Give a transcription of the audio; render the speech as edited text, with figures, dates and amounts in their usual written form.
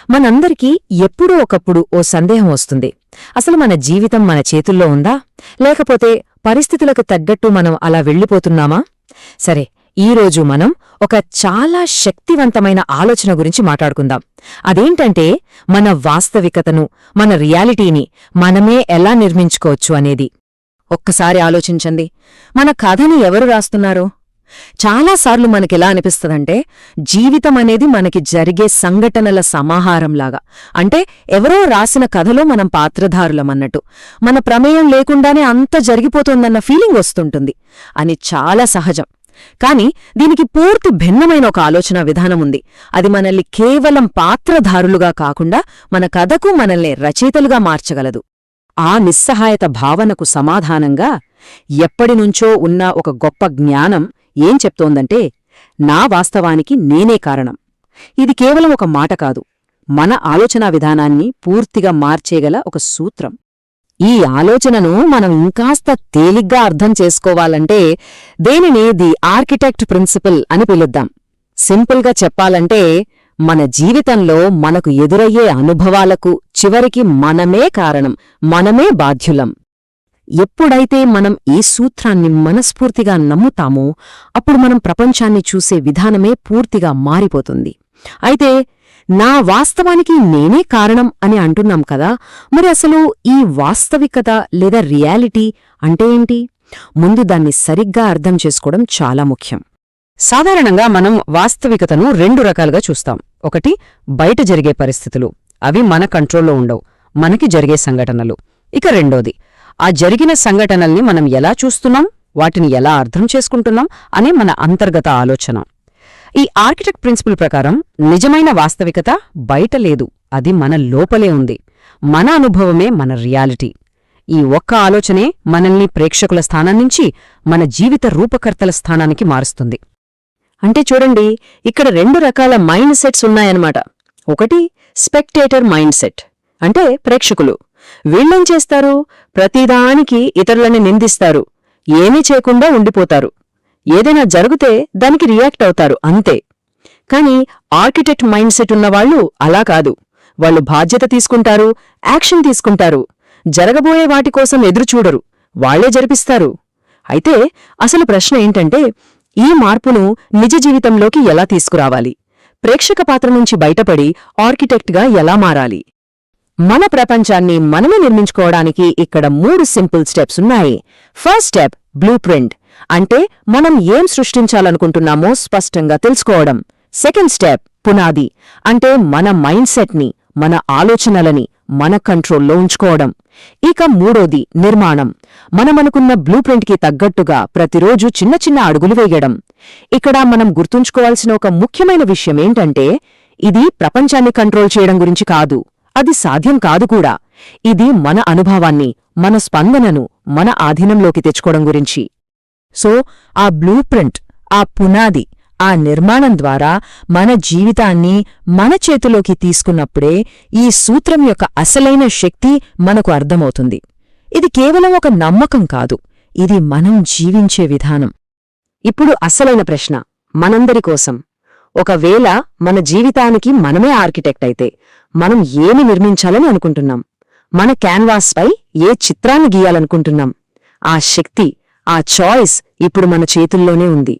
మనందరికీ ఎప్పుడో ఒకప్పుడు ఓ సందేహం వస్తుంది. అసలు మన జీవితం మన చేతుల్లో ఉందా, లేకపోతే పరిస్థితులకు తగ్గట్టు మనం అలా వెళ్ళిపోతున్నామా? సరే, ఈరోజు మనం ఒక చాలా శక్తివంతమైన ఆలోచన గురించి మాట్లాడుకుందాం. అదేంటంటే, మన వాస్తవికతను, మన రియాలిటీని మనమే ఎలా నిర్మించుకోవచ్చు అనేది. ఒక్కసారి ఆలోచించండి, మన కథని ఎవరు రాస్తున్నారో? చాలాసార్లు మనకెలా అనిపిస్తదంటే, జీవితం అనేది మనకి జరిగే సంఘటనల సమాహారంలాగా. అంటే ఎవరో రాసిన కథలో మనం పాత్రధారులమన్నట్టు, మన ప్రమేయం లేకుండానే అంత జరిగిపోతోందన్న ఫీలింగ్ వస్తుంటుంది. అని చాలా సహజం. కాని దీనికి పూర్తి భిన్నమైన ఒక ఆలోచనా విధానముంది. అది మనల్ని కేవలం పాత్రధారులుగా కాకుండా మన కథకు మనల్ని రచయితలుగా మార్చగలదు. ఆ నిస్సహాయత భావనకు సమాధానంగా ఎప్పటినుంచో ఉన్న ఒక గొప్ప జ్ఞానం ఏం చెప్తోందంటే, నా వాస్తవానికి నేనే కారణం. ఇది కేవలం ఒక మాట కాదు, మన ఆలోచనా విధానాన్ని పూర్తిగా మార్చేగల ఒక సూత్రం. ఈ ఆలోచనను మనం ఇంకాస్త తేలిగ్గా అర్థం చేసుకోవాలంటే దేనిని ది ఆర్కిటెక్ట్ ప్రిన్సిపల్ అని పిలుద్దాం. సింపుల్గా చెప్పాలంటే, మన జీవితంలో మనకు ఎదురయ్యే అనుభవాలకు చివరికి మనమే కారణం, మనమే బాధ్యులం. ఎప్పుడైతే మనం ఈ సూత్రాన్ని మనస్ఫూర్తిగా నమ్ముతామో అప్పుడు మనం ప్రపంచాన్ని చూసే విధానమే పూర్తిగా మారిపోతుంది. అయితే నా వాస్తవానికి నేనే కారణం అని అంటున్నాం కదా, మరి అసలు ఈ వాస్తవికత లేదా రియాలిటీ అంటే ఏంటి? ముందు దాన్ని సరిగ్గా అర్థం చేసుకోవడం చాలా ముఖ్యం. సాధారణంగా మనం వాస్తవికతను రెండు రకాలుగా చూస్తాం. ఒకటి, బయట జరిగే పరిస్థితులు, అవి మన కంట్రోల్లో ఉండవు, మనకి జరిగే సంఘటనలు. ఇక రెండోది, ఆ జరిగిన సంఘటనల్ని మనం ఎలా చూస్తున్నాం, వాటిని ఎలా అర్థం చేసుకుంటున్నాం అనే మన అంతర్గత ఆలోచన. ఈ ఆర్కిటెక్ట్ ప్రిన్సిపల్ ప్రకారం నిజమైన వాస్తవికత బయట లేదు, అది మన లోపలే ఉంది. మన అనుభవమే మన రియాలిటీ. ఈ ఒక్క ఆలోచనే మనల్ని ప్రేక్షకుల స్థానం నుంచి మన జీవిత రూపకర్తల స్థానానికి మారుస్తుంది. అంటే చూడండి, ఇక్కడ రెండు రకాల మైండ్ సెట్స్ ఉన్నాయన్నమాట. ఒకటి స్పెక్టేటర్ మైండ్ సెట్, అంటే ప్రేక్షకులు. వీళ్ళేం చేస్తారు? ప్రతిదానికి ఇతరులని నిందిస్తారు, ఏమీ చేయకుండా ఉండిపోతారు. ఏదైనా జరిగితే దానికి రియాక్ట్ అవుతారు, అంతే. కాని ఆర్కిటెక్ట్ మైండ్ సెట్ ఉన్నవాళ్లు అలా కాదు. వాళ్ళు బాధ్యత తీసుకుంటారు, యాక్షన్ తీసుకుంటారు. జరగబోయే వాటికోసం ఎదురుచూడరు, వాళ్లే జరిపిస్తారు. అయితే అసలు ప్రశ్న ఏంటంటే, ఈ మార్పును నిజ జీవితంలోకి ఎలా తీసుకురావాలి? ప్రేక్షక పాత్ర నుంచి బయటపడి ఆర్కిటెక్ట్గా ఎలా మారాలి? మన ప్రపంచాన్ని మనమే నిర్మించుకోవడానికి ఇక్కడ 3 సింపుల్ స్టెప్స్ ఉన్నాయి. ఫస్ట్ స్టెప్, బ్లూ ప్రింట్, అంటే మనం ఏం సృష్టించాలనుకుంటున్నామో స్పష్టంగా తెలుసుకోవడం. సెకండ్ స్టెప్, పునాది, అంటే మన మైండ్ సెట్ని, మన ఆలోచనలని మన కంట్రోల్లో ఉంచుకోవడం. ఇక మూడోది, నిర్మాణం, మనమనుకున్న బ్లూ ప్రింట్కి తగ్గట్టుగా ప్రతిరోజు చిన్న చిన్న అడుగులు వేయడం. ఇక్కడ మనం గుర్తుంచుకోవాల్సిన ఒక ముఖ్యమైన విషయమేంటంటే, ఇది ప్రపంచాన్ని కంట్రోల్ చేయడం గురించి కాదు, అది సాధ్యం కాదు కూడా. ఇది మన అనుభవాన్ని, మన స్పందనను మన ఆధీనంలోకి తెచ్చుకోవడం గురించి. సో ఆ బ్లూ ప్రింట్, ఆ పునాది, ఆ నిర్మాణం ద్వారా మన జీవితాన్ని మన చేతిలోకి తీసుకున్నప్పుడే ఈ సూత్రం యొక్క అసలైన శక్తి మనకు అర్థమవుతుంది. ఇది కేవలం ఒక నమ్మకం కాదు, ఇది మనం జీవించే విధానం. ఇప్పుడు అసలైన ప్రశ్న మనందరి కోసం. ఒకవేళ మన జీవితానికి మనమే ఆర్కిటెక్ట్ అయితే మనం ఏమి నిర్మించాలని అనుకుంటున్నాం? మన క్యాన్వాస్పై ఏ చిత్రాన్ని గీయాలనుకుంటున్నాం? ఆ శక్తి, ఆ చాయిస్ ఇప్పుడు మన చేతుల్లోనే ఉంది.